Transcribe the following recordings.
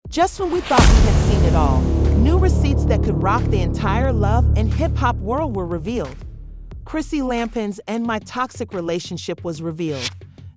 Just when we thought we had seen it all, new receipts that could rock the entire love and hip-hop world were revealed. Chrissy Lampkin's and my toxic relationship was revealed.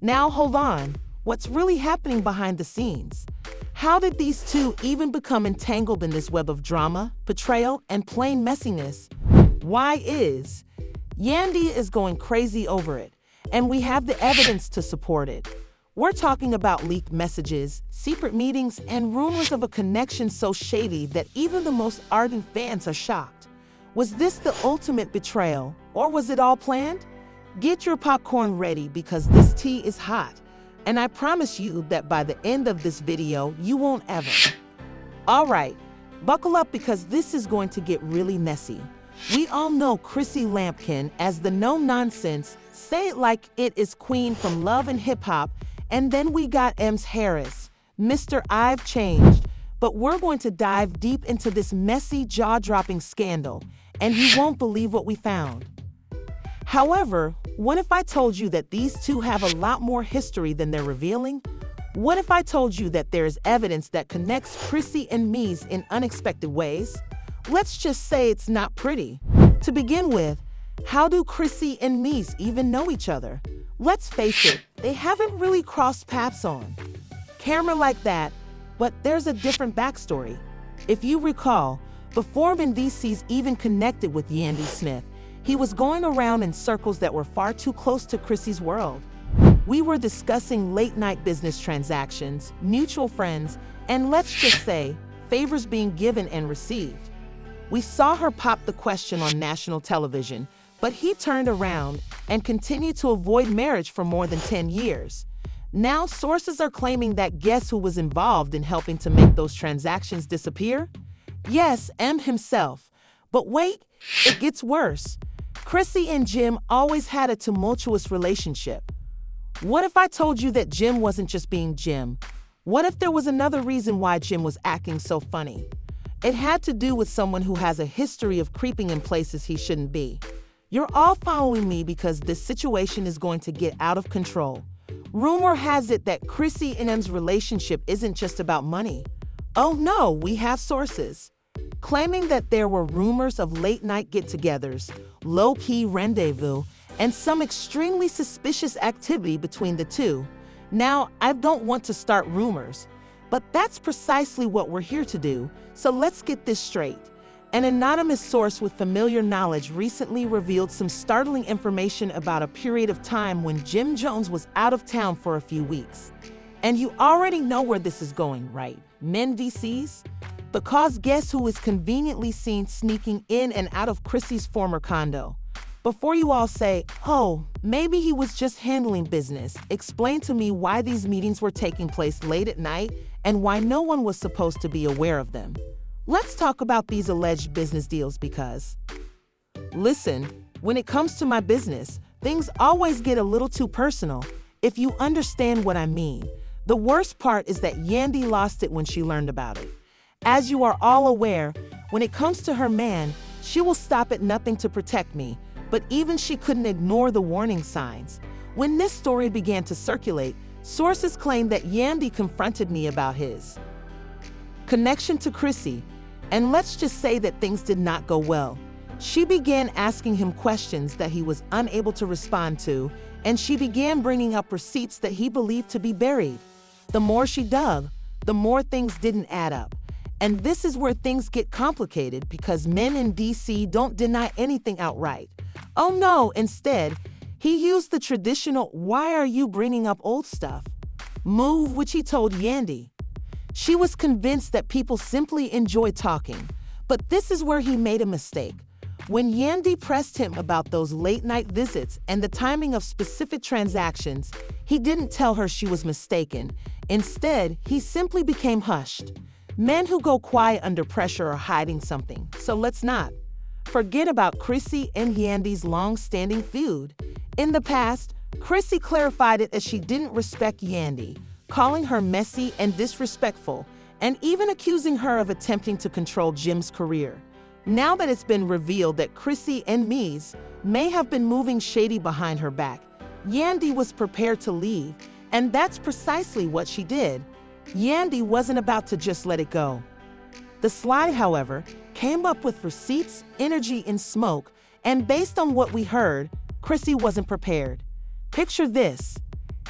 Now hold on, what's really happening behind the scenes? How did these two even become entangled in this web of drama, betrayal, and plain messiness? Why is Yandy is going crazy over it, and we have the evidence to support it. We're talking about leaked messages, secret meetings, and rumors of a connection so shady that even the most ardent fans are shocked. Was this the ultimate betrayal, or was it all planned? Get your popcorn ready because this tea is hot, and I promise you that by the end of this video, you won't ever. Alright, buckle up because this is going to get really messy. We all know Chrissy Lampkin as the no-nonsense, say it like it is queen from Love and Hip Hop, and then we got Ems Harris, Mr. I've Changed, but we're going to dive deep into this messy, jaw-dropping scandal, and you won't believe what we found. However, what if I told you that these two have a lot more history than they're revealing? What if I told you that there is evidence that connects Chrissy and Mies in unexpected ways? Let's just say it's not pretty. To begin with, how do Chrissy and Mies even know each other? Let's face it, they haven't really crossed paths on camera like that, but there's a different backstory. If you recall, before Mendeecees even connected with Yandy Smith, he was going around in circles that were far too close to Chrissy's world. We were discussing late-night business transactions, mutual friends, and let's just say, favors being given and received. We saw her pop the question on national television, but he turned around and continued to avoid marriage for more than 10 years. Now sources are claiming that guess who was involved in helping to make those transactions disappear? Yes, M himself. But wait, it gets worse. Chrissy and Jim always had a tumultuous relationship. What if I told you that Jim wasn't just being Jim? What if there was another reason why Jim was acting so funny? It had to do with someone who has a history of creeping in places he shouldn't be. You're all following me because this situation is going to get out of control. Rumor has it that Chrissy and M's relationship isn't just about money. Oh no, we have sources claiming that there were rumors of late-night get-togethers, low-key rendezvous, and some extremely suspicious activity between the two. Now, I don't want to start rumors, but that's precisely what we're here to do, so let's get this straight. An anonymous source with familiar knowledge recently revealed some startling information about a period of time when Jim Jones was out of town for a few weeks. And you already know where this is going, right? Mendeecees? Because guess who is conveniently seen sneaking in and out of Chrissy's former condo? Before you all say, oh, maybe he was just handling business, explain to me why these meetings were taking place late at night and why no one was supposed to be aware of them. Let's talk about these alleged business deals because, listen, when it comes to my business, things always get a little too personal, if you understand what I mean. The worst part is that Yandy lost it when she learned about it. As you are all aware, when it comes to her man, she will stop at nothing to protect me, but even she couldn't ignore the warning signs. When this story began to circulate, sources claimed that Yandy confronted me about his connection to Chrissy, and let's just say that things did not go well. She began asking him questions that he was unable to respond to, and she began bringing up receipts that he believed to be buried. The more she dug, the more things didn't add up. And this is where things get complicated because men in DC don't deny anything outright. Oh no, instead, he used the traditional "why are you bringing up old stuff" move, which he told Yandy. She was convinced that people simply enjoy talking, but this is where he made a mistake. When Yandy pressed him about those late-night visits and the timing of specific transactions, he didn't tell her she was mistaken. Instead, he simply became hushed. Men who go quiet under pressure are hiding something, so let's not forget about Chrissy and Yandy's long-standing feud. In the past, Chrissy clarified it as she didn't respect Yandy, calling her messy and disrespectful, and even accusing her of attempting to control Jim's career. Now that it's been revealed that Chrissy and Mies may have been moving shady behind her back, Yandy was prepared to leave, and that's precisely what she did. Yandy wasn't about to just let it go. The slide, however, came up with receipts, energy, and smoke, and based on what we heard, Chrissy wasn't prepared. Picture this.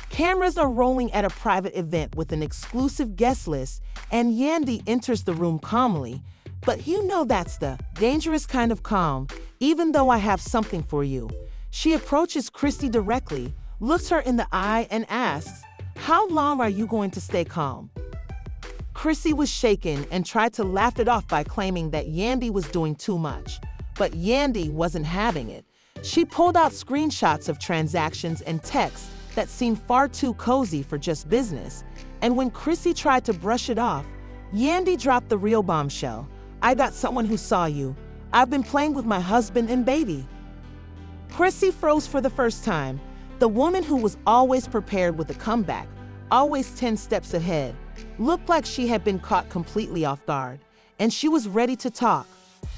Cameras are rolling at a private event with an exclusive guest list, and Yandy enters the room calmly. But you know that's the dangerous kind of calm, even though I have something for you. She approaches Chrissy directly, looks her in the eye, and asks, "How long are you going to stay calm?" Chrissy was shaken and tried to laugh it off by claiming that Yandy was doing too much. But Yandy wasn't having it. She pulled out screenshots of transactions and texts that seemed far too cozy for just business. And when Chrissy tried to brush it off, Yandy dropped the real bombshell. "I got someone who saw you. I've been playing with my husband and baby." Chrissy froze for the first time. The woman who was always prepared with a comeback, always 10 steps ahead, looked like she had been caught completely off guard, and she was ready to talk.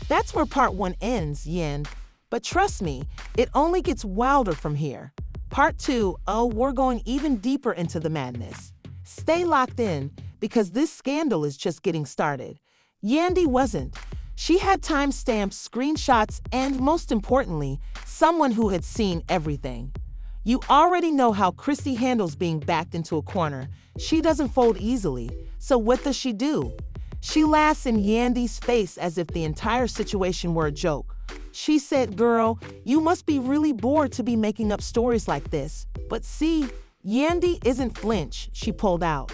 That's where part 1 ends, Yen. But trust me, it only gets wilder from here. Part 2, we're going even deeper into the madness. Stay locked in, because this scandal is just getting started. Yandy wasn't. She had timestamps, screenshots, and most importantly, someone who had seen everything. You already know how Chrissy handles being backed into a corner. She doesn't fold easily. So what does she do? She laughs in Yandy's face as if the entire situation were a joke. She said, "Girl, you must be really bored to be making up stories like this." But see, Yandy isn't flinch, she pulled out.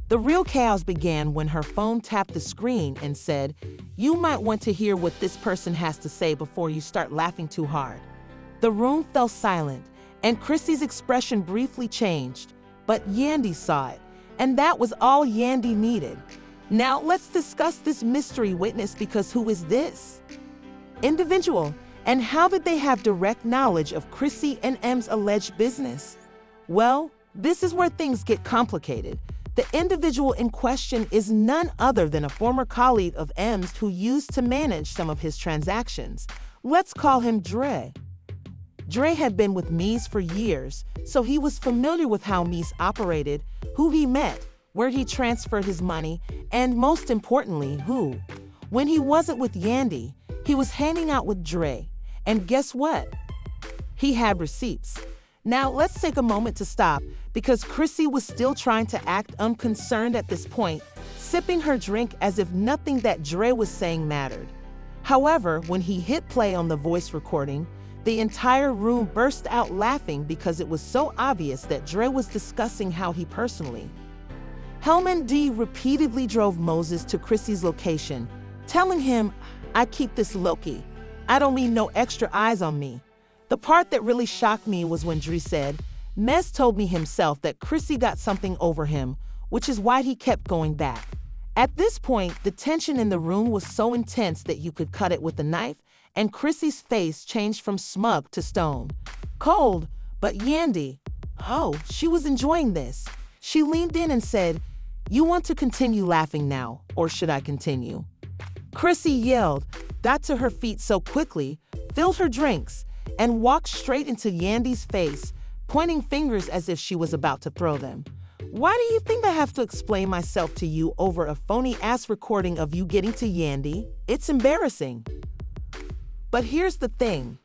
The real chaos began when her phone tapped the screen and said, "You might want to hear what this person has to say before you start laughing too hard." The room fell silent, and Chrissy's expression briefly changed, but Yandy saw it, and that was all Yandy needed. Now let's discuss this mystery witness, because who is this individual, and how did they have direct knowledge of Chrissy and M's alleged business? Well, this is where things get complicated. The individual in question is none other than a former colleague of M's who used to manage some of his transactions. Let's call him Dre. Dre had been with Mies for years, so he was familiar with how Mies operated, who he met, where he transferred his money, and most importantly, who. When he wasn't with Yandy, he was hanging out with Dre. And guess what? He had receipts. Now let's take a moment to stop, because Chrissy was still trying to act unconcerned at this point, sipping her drink as if nothing that Dre was saying mattered. However, when he hit play on the voice recording, the entire room burst out laughing because it was so obvious that Dre was discussing how he personally. Hellman D repeatedly drove Moses to Chrissy's location, telling him, "I keep this low-key. I don't need no extra eyes on me." The part that really shocked me was when Dre said, "Mez told me himself that Chrissy got something over him, which is why he kept going back." At this point, the tension in the room was so intense that you could cut it with a knife, and Chrissy's face changed from smug to stone cold. But Yandy, she was enjoying this. She leaned in and said, "You want to continue laughing now, or should I continue?" Chrissy yelled, got to her feet so quickly, filled her drinks, and walked straight into Yandy's face, pointing fingers as if she was about to throw them. "Why do you think I have to explain myself to you over a phony-ass recording of you getting to Yandy? It's embarrassing." But here's the thing.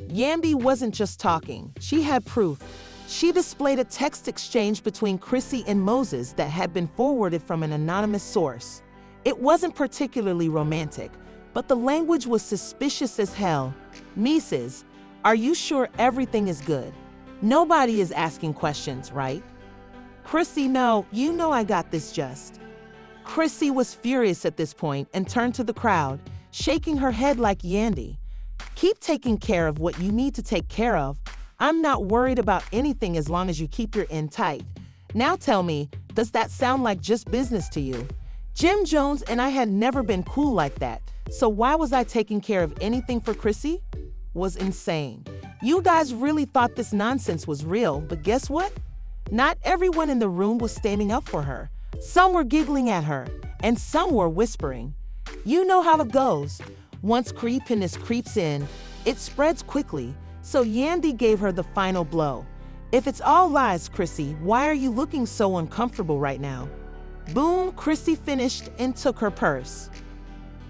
Yandy wasn't just talking. She had proof. She displayed a text exchange between Chrissy and Moses that had been forwarded from an anonymous source. It wasn't particularly romantic, but the language was suspicious as hell. "Mrs., are you sure everything is good? Nobody is asking questions, right?" "Chrissy, no, you know I got this just." Chrissy was furious at this point and turned to the crowd, shaking her head like Yandy. "Keep taking care of what you need to take care of. I'm not worried about anything as long as you keep your end tight. Now tell me, does that sound like just business to you? Jim Jones and I had never been cool like that, so why was I taking care of anything for Chrissy?" Was insane. You guys really thought this nonsense was real, but guess what? Not everyone in the room was standing up for her. Some were giggling at her, and some were whispering. You know how it goes. Once creepiness creeps in, it spreads quickly, so Yandy gave her the final blow. "If it's all lies, Chrissy, why are you looking so uncomfortable right now?" Boom, Chrissy finished and took her purse.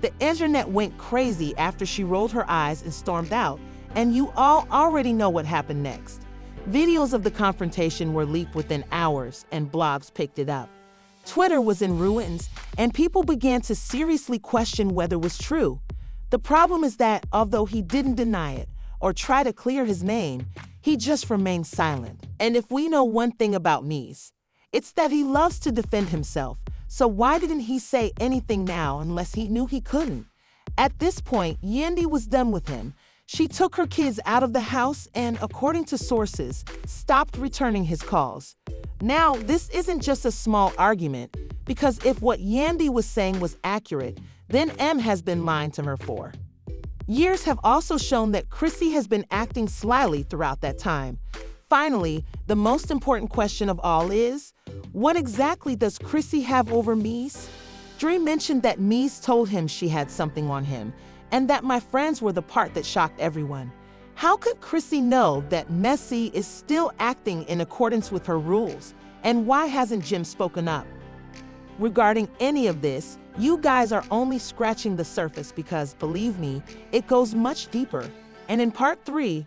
The internet went crazy after she rolled her eyes and stormed out, and you all already know what happened next. Videos of the confrontation were leaked within hours, and blogs picked it up. Twitter was in ruins, and people began to seriously question whether it was true. The problem is that, although he didn't deny it or try to clear his name, he just remained silent. And if we know one thing about Mendeecees, it's that he loves to defend himself. So why didn't he say anything now unless he knew he couldn't? At this point, Yandy was done with him. She took her kids out of the house and, according to sources, stopped returning his calls. Now, this isn't just a small argument, because if what Yandy was saying was accurate, then M has been lying to her for. Years have also shown that Chrissy has been acting slyly throughout that time. Finally, the most important question of all is, what exactly does Chrissy have over Mendeecees? Dream mentioned that Mendeecees told him she had something on him, and that my friends were the part that shocked everyone. How could Chrissy know that Mendeecees is still acting in accordance with her rules? And why hasn't Jim spoken up? Regarding any of this, you guys are only scratching the surface because, believe me, it goes much deeper. And in part 3,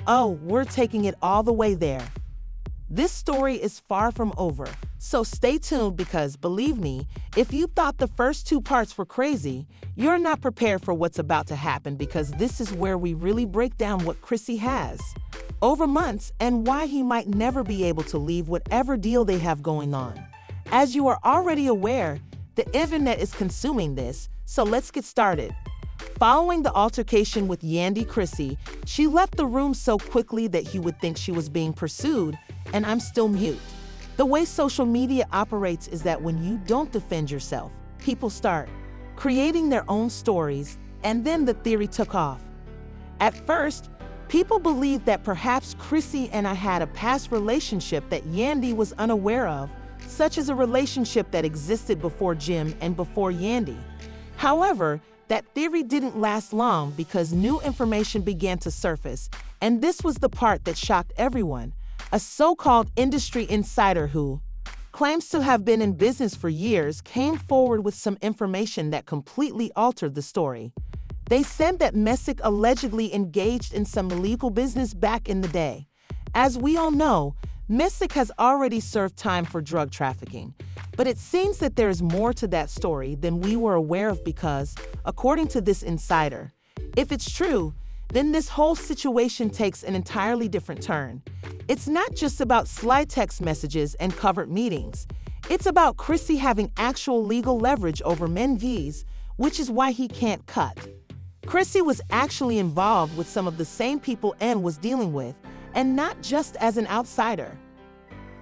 we're taking it all the way there. This story is far from over, so stay tuned because, believe me, if you thought the first 2 parts were crazy, you're not prepared for what's about to happen because this is where we really break down what Chrissy has over months and why he might never be able to leave whatever deal they have going on. As you are already aware, the internet is consuming this, so let's get started. Following the altercation with Yandy Chrissy, she left the room so quickly that he would think she was being pursued, and I'm still mute. The way social media operates is that when you don't defend yourself, people start creating their own stories, and then the theory took off. At first, people believed that perhaps Chrissy and I had a past relationship that Yandy was unaware of, such as a relationship that existed before Jim and before Yandy. However, that theory didn't last long because new information began to surface, and this was the part that shocked everyone. A so-called industry insider who claims to have been in business for years came forward with some information that completely altered the story. They said that Mendeecees allegedly engaged in some illegal business back in the day. As we all know, Mendeecees has already served time for drug trafficking, but it seems that there is more to that story than we were aware of because, according to this insider, if it's true, then this whole situation takes an entirely different turn. It's not just about sly text messages and covered meetings. It's about Chrissy having actual legal leverage over Mendeecees, which is why he can't cut. Chrissy was actually involved with some of the same people M was dealing with, and not just as an outsider.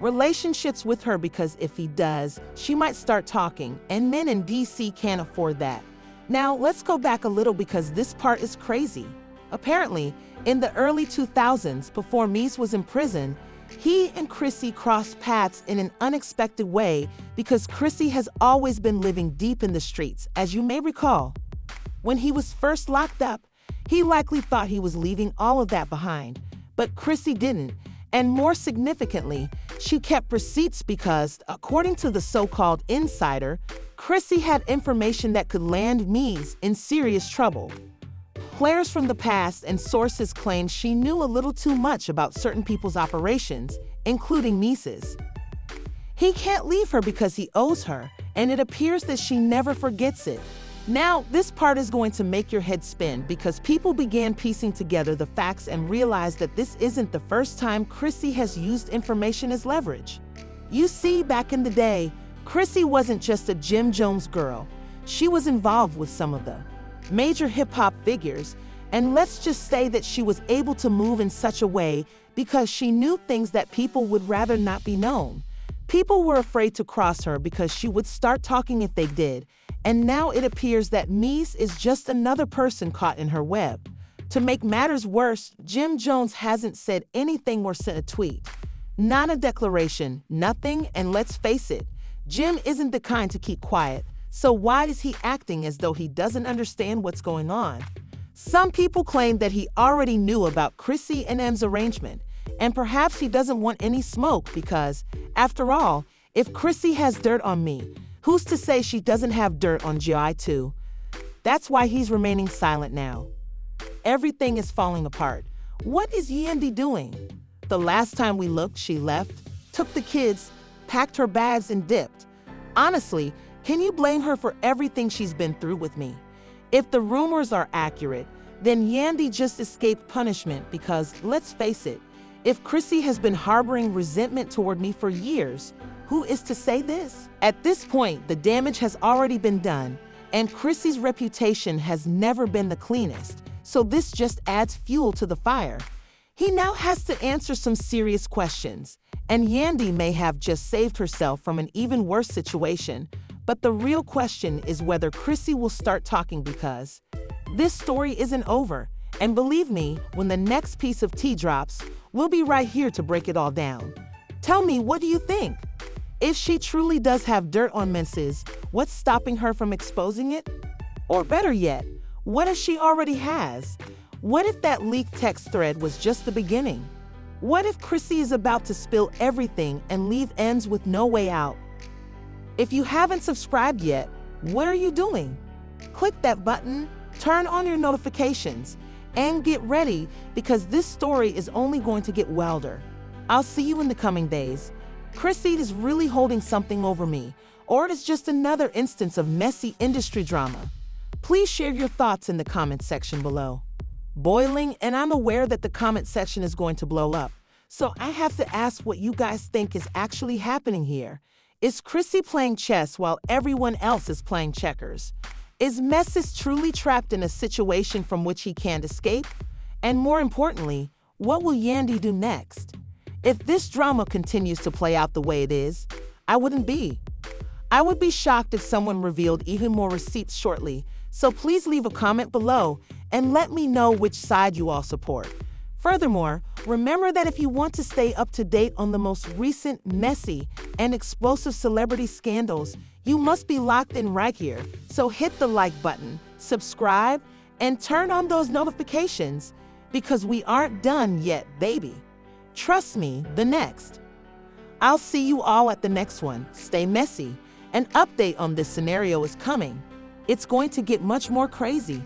Relationships with her because if he does, she might start talking, and men in DC can't afford that. Now, let's go back a little because this part is crazy. Apparently, in the early 2000s, before Mendeecees was in prison, he and Chrissy crossed paths in an unexpected way because Chrissy has always been living deep in the streets, as you may recall. When he was first locked up, he likely thought he was leaving all of that behind, but Chrissy didn't, and more significantly, she kept receipts because, according to the so-called insider, Chrissy had information that could land Mendeecees in serious trouble. Players from the past and sources claim she knew a little too much about certain people's operations, including Mendeecees. He can't leave her because he owes her, and it appears that she never forgets it. Now, this part is going to make your head spin because people began piecing together the facts and realized that this isn't the first time Chrissy has used information as leverage. You see, back in the day, Chrissy wasn't just a Jim Jones girl. She was involved with some of the major hip-hop figures, and let's just say that she was able to move in such a way because she knew things that people would rather not be known. People were afraid to cross her because she would start talking if they did, and now it appears that Mendeecees is just another person caught in her web. To make matters worse, Jim Jones hasn't said anything or sent a tweet. Not a declaration, nothing, and let's face it, Jim isn't the kind to keep quiet. So why is he acting as though he doesn't understand what's going on? Some people claim that he already knew about Chrissy and M's arrangement, and perhaps he doesn't want any smoke because, after all, If Chrissy has dirt on me, who's to say she doesn't have dirt on Gi too? That's why he's remaining silent now. Everything is falling apart. What is Yandy doing? The last time we looked, she left, took the kids, packed her bags and dipped. Honestly, can you blame her for everything she's been through with me? If the rumors are accurate, then Yandy just escaped punishment because, let's face it, if Chrissy has been harboring resentment toward me for years, who is to say this? At this point, the damage has already been done, and Chrissy's reputation has never been the cleanest, so this just adds fuel to the fire. He now has to answer some serious questions, and Yandy may have just saved herself from an even worse situation, but the real question is whether Chrissy will start talking because this story isn't over, and believe me, when the next piece of tea drops, we'll be right here to break it all down. Tell me, what do you think? If she truly does have dirt on Mendeecees, what's stopping her from exposing it? Or better yet, what if she already has? What if that leaked text thread was just the beginning? What if Chrissy is about to spill everything and leave ends with no way out? If you haven't subscribed yet, what are you doing? Click that button, turn on your notifications, and get ready because this story is only going to get wilder. I'll see you in the coming days. Chrissy is really holding something over me, or it is just another instance of messy industry drama. Please share your thoughts in the comment section below. Boiling, and I'm aware that the comment section is going to blow up, so I have to ask what you guys think is actually happening here. Is Chrissy playing chess while everyone else is playing checkers? Is Mendeecees truly trapped in a situation from which he can't escape? And more importantly, what will Yandy do next? If this drama continues to play out the way it is, I would be shocked if someone revealed even more receipts shortly, so please leave a comment below and let me know which side you all support. Furthermore, remember that if you want to stay up to date on the most recent messy and explosive celebrity scandals, you must be locked in right here. So hit the like button, subscribe, and turn on those notifications because we aren't done yet, baby. Trust me, the next. I'll see you all at the next one. Stay messy. An update on this scenario is coming. It's going to get much more crazy.